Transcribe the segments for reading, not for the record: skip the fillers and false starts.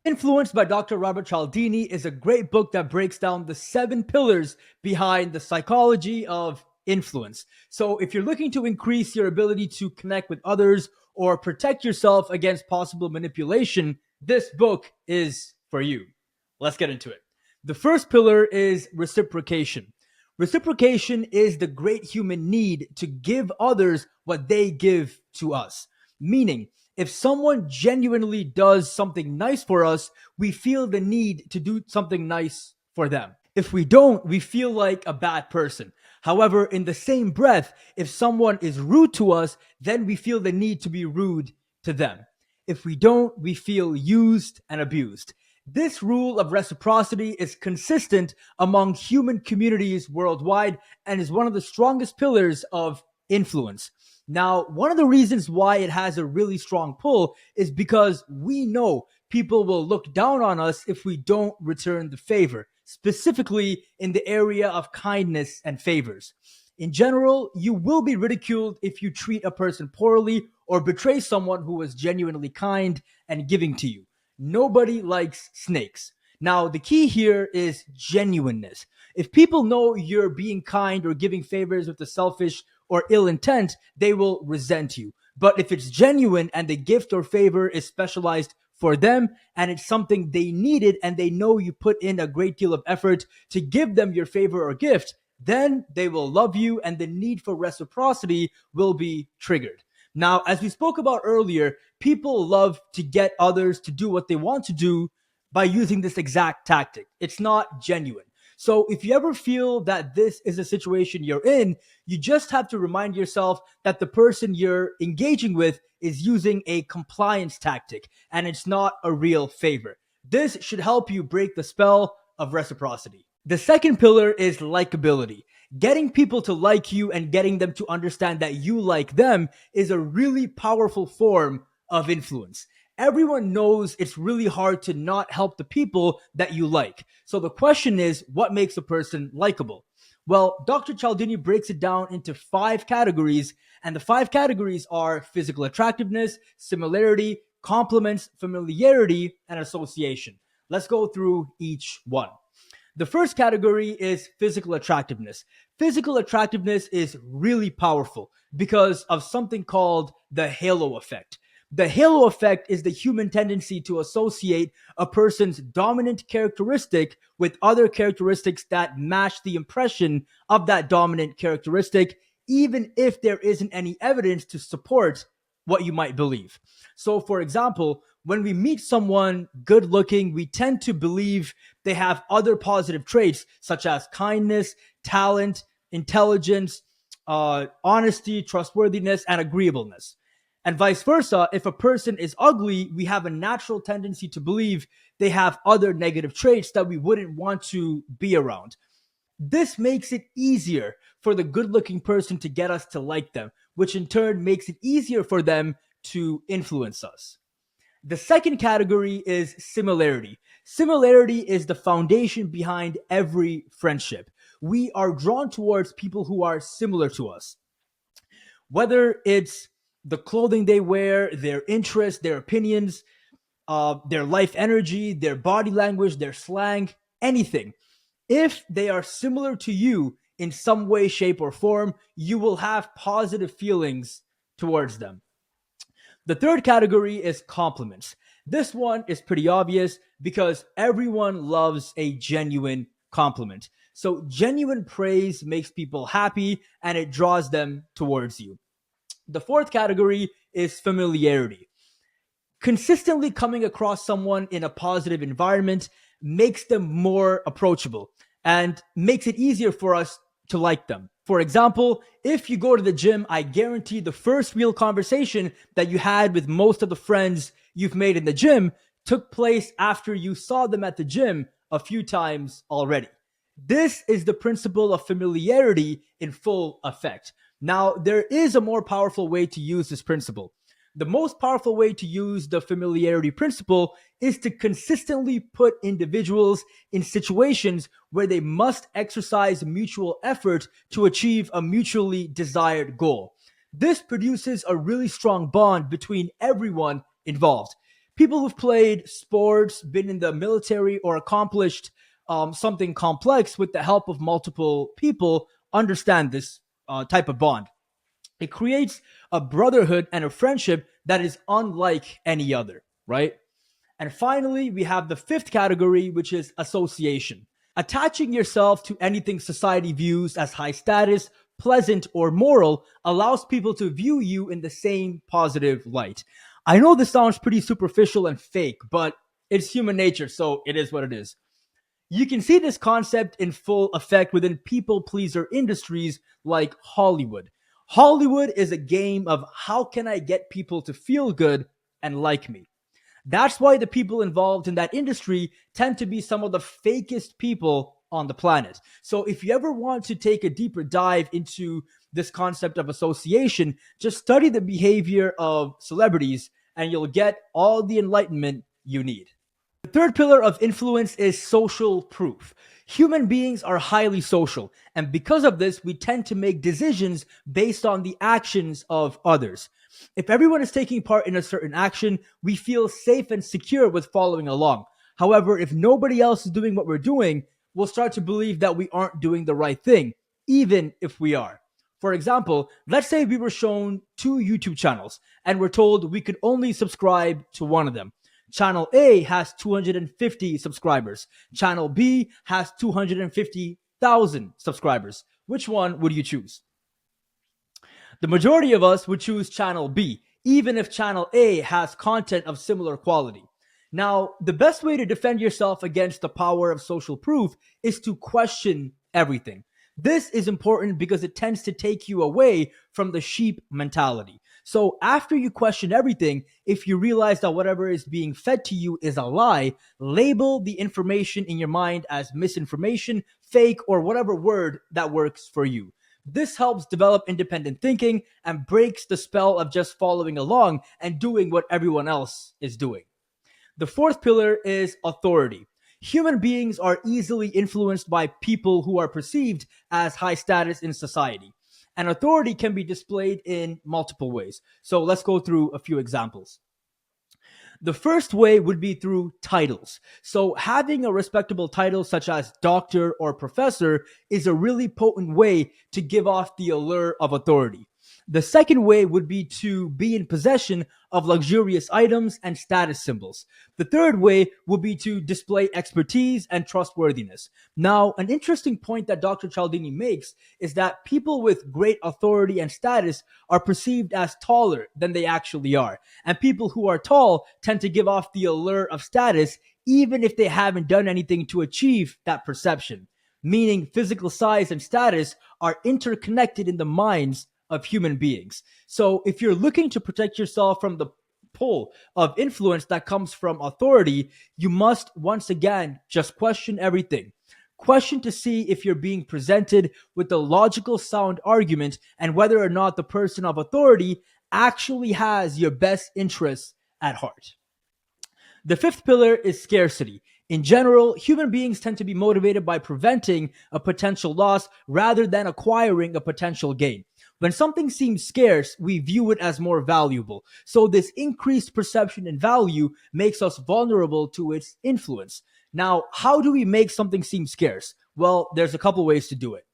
Influenced by Dr. Robert Cialdini is a great book that breaks down the 7 pillars behind the psychology of influence. So, if you're looking to increase your ability to connect with others or protect yourself against possible manipulation, this book is for you. Let's get into it. The first pillar is reciprocation. Reciprocation is the great human need to give others what they give to us. Meaning, if someone genuinely does something nice for us, we feel the need to do something nice for them. If we don't, we feel like a bad person. However, in the same breath, if someone is rude to us, then we feel the need to be rude to them. If we don't, we feel used and abused. This rule of reciprocity is consistent among human communities worldwide and is one of the strongest pillars of influence. Now, one of the reasons why it has a really strong pull is because we know people will look down on us if we don't return the favor, specifically in the area of kindness and favors. In general, you will be ridiculed if you treat a person poorly or betray someone who was genuinely kind and giving to you. Nobody likes snakes. Now, the key here is genuineness. If people know you're being kind or giving favors with a selfish or ill intent, they will resent you. But if it's genuine and the gift or favor is specialized for them and it's something they needed and they know you put in a great deal of effort to give them your favor or gift, then they will love you and the need for reciprocity will be triggered. Now, as we spoke about earlier, people love to get others to do what they want to do by using this exact tactic. It's not genuine. So if you ever feel that this is a situation you're in, you just have to remind yourself that the person you're engaging with is using a compliance tactic and it's not a real favor. This should help you break the spell of reciprocity. The second pillar is likability. Getting people to like you and getting them to understand that you like them is a really powerful form of influence. Everyone knows it's really hard to not help the people that you like. So the question is, what makes a person likable? Well, Dr. Cialdini breaks it down into 5 categories, and the 5 categories are physical attractiveness, similarity, compliments, familiarity, and association. Let's go through each one. The first category is physical attractiveness. Physical attractiveness is really powerful because of something called the halo effect. The halo effect is the human tendency to associate a person's dominant characteristic with other characteristics that match the impression of that dominant characteristic, even if there isn't any evidence to support what you might believe. So, for example, when we meet someone good looking, we tend to believe they have other positive traits such as kindness, talent, intelligence, honesty, trustworthiness, and agreeableness. And vice versa, if a person is ugly, we have a natural tendency to believe they have other negative traits that we wouldn't want to be around. This makes it easier for the good looking person to get us to like them, which in turn makes it easier for them to influence us. The second category is similarity. Similarity is the foundation behind every friendship. We are drawn towards people who are similar to us, whether it's the clothing they wear, their interests, their opinions, their life energy, their body language, their slang, anything. If they are similar to you in some way, shape, or form, you will have positive feelings towards them. The third category is compliments. This one is pretty obvious because everyone loves a genuine compliment. So, genuine praise makes people happy and it draws them towards you. The fourth category is familiarity. Consistently coming across someone in a positive environment makes them more approachable and makes it easier for us to like them. For example, if you go to the gym, I guarantee the first real conversation that you had with most of the friends you've made in the gym took place after you saw them at the gym a few times already. This is the principle of familiarity in full effect. Now, there is a more powerful way to use this principle. The most powerful way to use the familiarity principle is to consistently put individuals in situations where they must exercise mutual effort to achieve a mutually desired goal. This produces a really strong bond between everyone involved. People who've played sports, been in the military, or accomplished something complex with the help of multiple people understand this type of bond. It creates a brotherhood and a friendship that is unlike any other, right? And finally, we have the fifth category, which is association. Attaching yourself to anything society views as high status, pleasant, or moral allows people to view you in the same positive light. I know this sounds pretty superficial and fake, but it's human nature, so it is what it is. You can see this concept in full effect within people pleaser industries like Hollywood. Hollywood is a game of how can I get people to feel good and like me. That's why the people involved in that industry tend to be some of the fakest people on the planet. So if you ever want to take a deeper dive into this concept of association, just study the behavior of celebrities and you'll get all the enlightenment you need. The third pillar of influence is social proof. Human beings are highly social, and because of this, we tend to make decisions based on the actions of others. If everyone is taking part in a certain action, we feel safe and secure with following along. However, if nobody else is doing what we're doing, we'll start to believe that we aren't doing the right thing, even if we are. For example, let's say we were shown two YouTube channels and we're told we could only subscribe to one of them. Channel A has 250 subscribers. Channel B has 250,000 subscribers. Which one would you choose? The majority of us would choose Channel B, even if Channel A has content of similar quality. Now, the best way to defend yourself against the power of social proof is to question everything. This is important because it tends to take you away from the sheep mentality. So after you question everything, if you realize that whatever is being fed to you is a lie, label the information in your mind as misinformation, fake, or whatever word that works for you. This helps develop independent thinking and breaks the spell of just following along and doing what everyone else is doing. The fourth pillar is authority. Human beings are easily influenced by people who are perceived as high status in society. And authority can be displayed in multiple ways. So let's go through a few examples. The first way would be through titles. So having a respectable title such as doctor or professor is a really potent way to give off the allure of authority. The second way would be to be in possession of luxurious items and status symbols. The third way would be to display expertise and trustworthiness. Now, an interesting point that Dr. Cialdini makes is that people with great authority and status are perceived as taller than they actually are. And people who are tall tend to give off the allure of status even if they haven't done anything to achieve that perception. Meaning physical size and status are interconnected in the minds of human beings. So if you're looking to protect yourself from the pull of influence that comes from authority, you must once again just question everything. Question to see if you're being presented with a logical sound argument and whether or not the person of authority actually has your best interests at heart. The fifth pillar is scarcity. In general, human beings tend to be motivated by preventing a potential loss rather than acquiring a potential gain. When something seems scarce, we view it as more valuable. So this increased perception and value makes us vulnerable to its influence. Now, how do we make something seem scarce? Well, there's a couple ways to do it.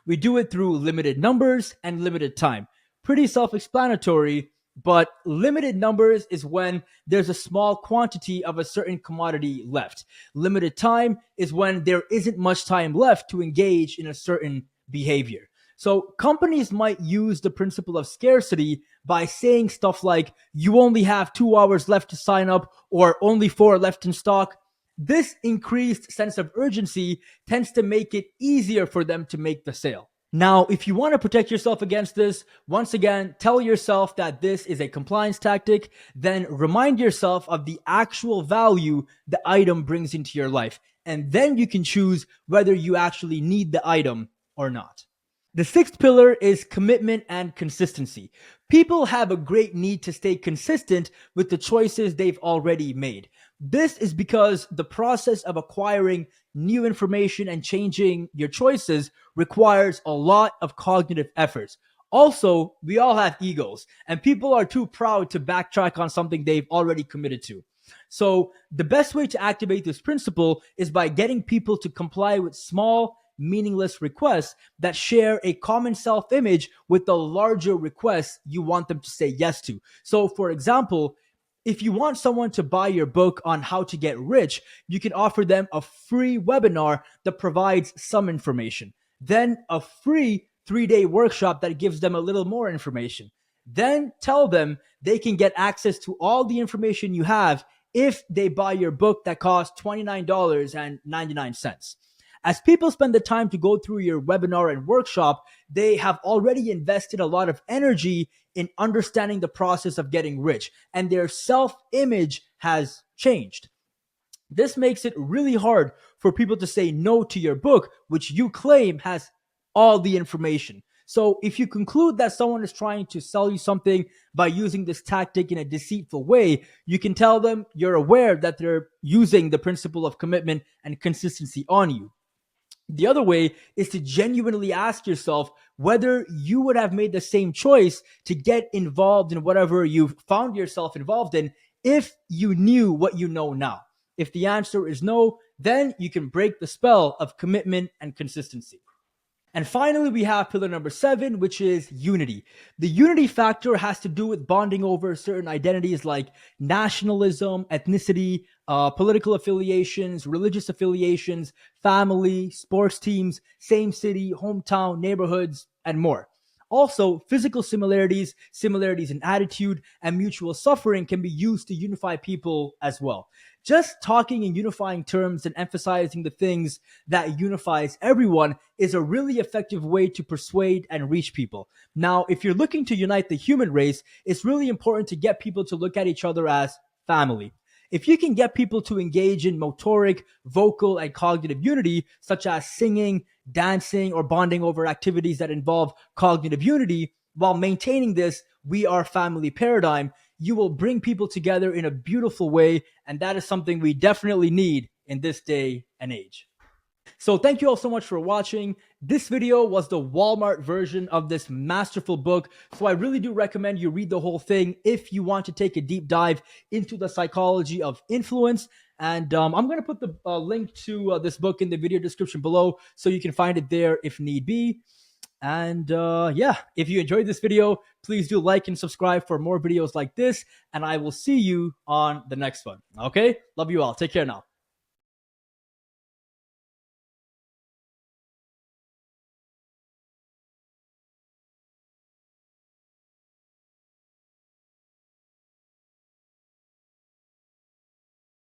We do it through limited numbers and limited time. Pretty self-explanatory, but limited numbers is when there's a small quantity of a certain commodity left. Limited time is when there isn't much time left to engage in a certain behavior. So companies might use the principle of scarcity by saying stuff like, you only have 2 hours left to sign up or only 4 left in stock. This increased sense of urgency tends to make it easier for them to make the sale. Now, if you want to protect yourself against this, once again, tell yourself that this is a compliance tactic, then remind yourself of the actual value the item brings into your life. And then you can choose whether you actually need the item or not. The sixth pillar is commitment and consistency. People have a great need to stay consistent with the choices they've already made. This is because the process of acquiring new information and changing your choices requires a lot of cognitive efforts. Also, we all have egos, and people are too proud to backtrack on something they've already committed to. So, the best way to activate this principle is by getting people to comply with small, meaningless requests that share a common self image with the larger requests you want them to say yes to. So, for example, if you want someone to buy your book on how to get rich, you can offer them a free webinar that provides some information, then a free 3 day workshop that gives them a little more information. Then tell them they can get access to all the information you have if they buy your book that costs $29.99. As people spend the time to go through your webinar and workshop, they have already invested a lot of energy in understanding the process of getting rich, and their self image has changed. This makes it really hard for people to say no to your book, which you claim has all the information. So, if you conclude that someone is trying to sell you something by using this tactic in a deceitful way, you can tell them you're aware that they're using the principle of commitment and consistency on you. The other way is to genuinely ask yourself whether you would have made the same choice to get involved in whatever you've found yourself involved in if you knew what you know now. If the answer is no, then you can break the spell of commitment and consistency. And finally, we have pillar number 7, which is unity. The unity factor has to do with bonding over certain identities like nationalism, ethnicity, political affiliations, religious affiliations, family, sports teams, same city, hometown, neighborhoods, and more. Also, physical similarities, similarities in attitude, and mutual suffering can be used to unify people as well. Just talking in unifying terms and emphasizing the things that unifies everyone is a really effective way to persuade and reach people. Now, if you're looking to unite the human race, it's really important to get people to look at each other as family. If you can get people to engage in motoric, vocal, and cognitive unity, such as singing, dancing, or bonding over activities that involve cognitive unity, while maintaining this we are family paradigm, you will bring people together in a beautiful way. And that is something we definitely need in this day and age. So thank you all so much for watching. This video was the Walmart version of this masterful book. So I really do recommend you read the whole thing if you want to take a deep dive into the psychology of influence. And I'm going to put the link to this book in the video description below so you can find it there if need be. And yeah, if you enjoyed this video, please do like and subscribe for more videos like this. And I will see you on the next one. Okay? Love you all. Take care now.